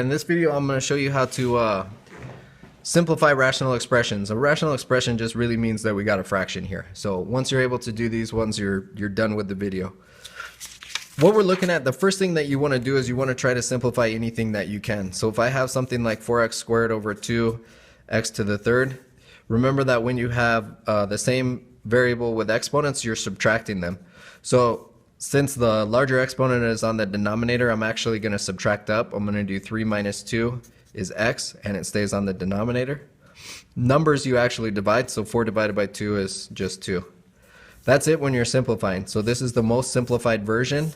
In this video, I'm going to show you how to simplify rational expressions. A rational expression just really means that we got a fraction here. So once you're able to do these ones, you're done with the video. What we're looking at, the first thing that you want to do is you want to try to simplify anything that you can. So if I have something like 4x squared over 2x to the third, remember that when you have the same variable with exponents, you're subtracting them. So since the larger exponent is on the denominator, I'm actually going to subtract up. I'm going to do 3 minus 2 is x, and it stays on the denominator. Numbers you actually divide, so 4 divided by 2 is just 2. That's it when you're simplifying. So this is the most simplified version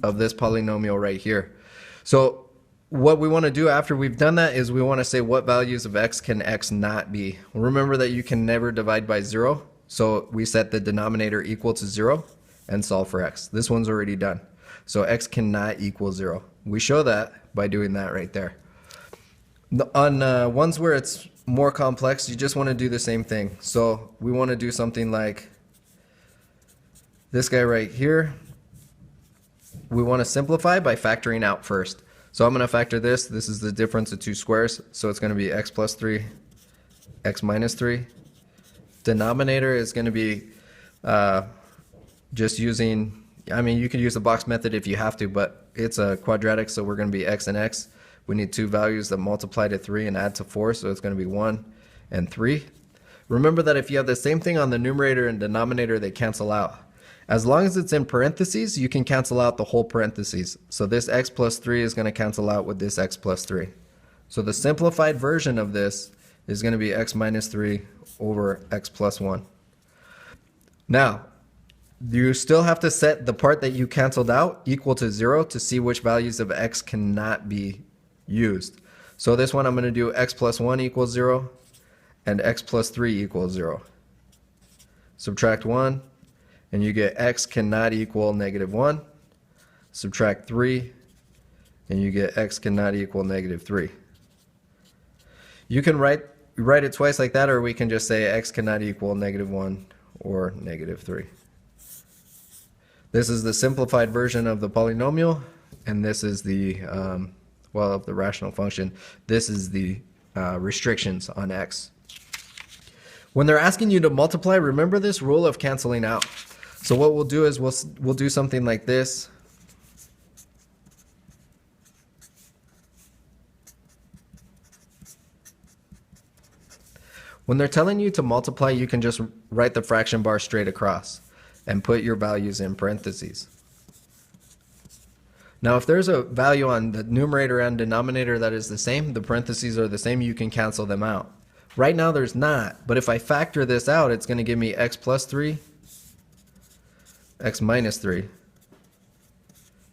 of this polynomial right here. So what we want to do after we've done that is we want to say what values of x can x not be. Remember that you can never divide by 0, so we set the denominator equal to 0 and solve for x. This one's already done. So x cannot equal 0. We show that by doing that right there. On ones where it's more complex, you just want to do the same thing. So we want to do something like this guy right here. We want to simplify by factoring out first. So I'm going to factor this. This is the difference of two squares. So it's going to be x plus 3, x minus 3. Denominator is going to be just using, I mean, you could use the box method if you have to, but it's a quadratic, so we're going to be x and x. We need two values that multiply to 3 and add to 4, so it's going to be 1 and 3. Remember that if you have the same thing on the numerator and denominator, they cancel out. As long as it's in parentheses, you can cancel out the whole parentheses. So this x plus 3 is going to cancel out with this x plus 3. So the simplified version of this is going to be x minus 3 over x plus 1. Now, you still have to set the part that you canceled out equal to 0 to see which values of x cannot be used. So this one I'm going to do x plus 1 equals 0 and x plus 3 equals 0. Subtract 1 and you get x cannot equal negative 1. Subtract 3 and you get x cannot equal negative 3. You can write it twice like that, or we can just say x cannot equal negative 1 or negative 3. This is the simplified version of the polynomial, and this is the, of the rational function. This is the restrictions on x. When they're asking you to multiply, remember this rule of canceling out. So what we'll do is we'll do something like this. When they're telling you to multiply, you can just write the fraction bar straight across and put your values in parentheses. Now if there's a value on the numerator and denominator that is the same, the parentheses are the same, you can cancel them out. Right now there's not, but if I factor this out, it's going to give me x plus 3, x minus 3.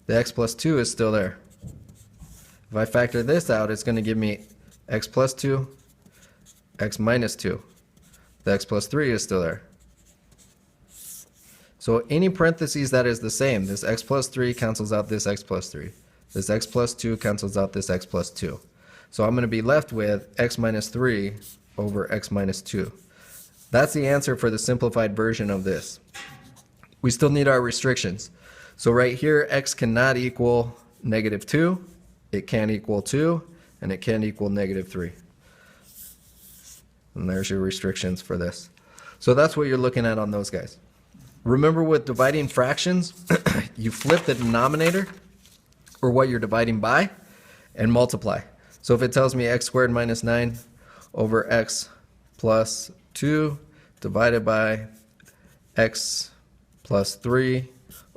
The x plus 2 is still there. If I factor this out, it's going to give me x plus 2, x minus 2. The x plus 3 is still there. So any parentheses that is the same, this x plus 3 cancels out this x plus 3. This x plus 2 cancels out this x plus 2. So I'm going to be left with x minus 3 over x minus 2. That's the answer for the simplified version of this. We still need our restrictions. So right here, x cannot equal negative 2, it can't equal 2, and it can't equal negative 3. And there's your restrictions for this. So that's what you're looking at on those guys. Remember with dividing fractions, you flip the denominator, or what you're dividing by, and multiply. So if it tells me x squared minus 9 over x plus 2 divided by x plus 3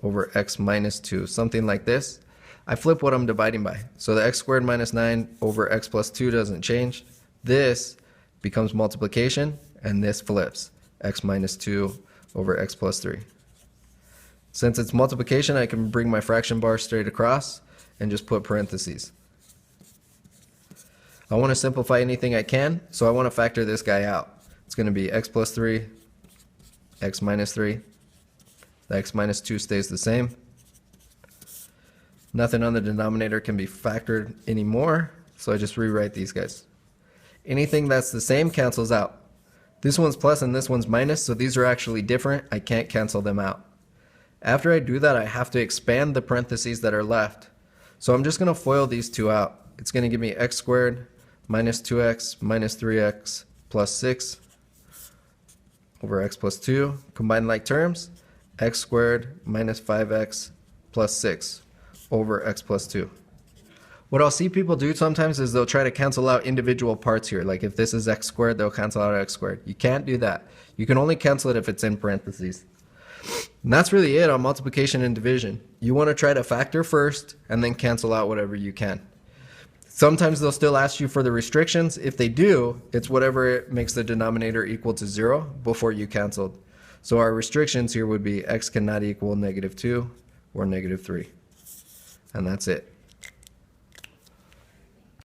over x minus 2, something like this, I flip what I'm dividing by. So the x squared minus 9 over x plus 2 doesn't change. This becomes multiplication, and this flips, x minus 2 over x plus 3. Since it's multiplication, I can bring my fraction bar straight across and just put parentheses. I want to simplify anything I can, so I want to factor this guy out. It's going to be x plus 3, x minus 3. The x minus 2 stays the same. Nothing on the denominator can be factored anymore, so I just rewrite these guys. Anything that's the same cancels out. This one's plus and this one's minus, so these are actually different. I can't cancel them out. After I do that, I have to expand the parentheses that are left. So I'm just going to FOIL these two out. it's going to give me x squared minus 2x minus 3x plus 6 over x plus 2. Combine like terms, x squared minus 5x plus 6 over x plus 2. What I'll see people do sometimes is they'll try to cancel out individual parts here. Like if this is x squared, they'll cancel out x squared. You can't do that. You can only cancel it if it's in parentheses. And that's really it on multiplication and division. You want to try to factor first and then cancel out whatever you can. Sometimes they'll still ask you for the restrictions. If they do, it's whatever makes the denominator equal to 0 before you canceled. So our restrictions here would be x cannot equal -2 or -3. And that's it.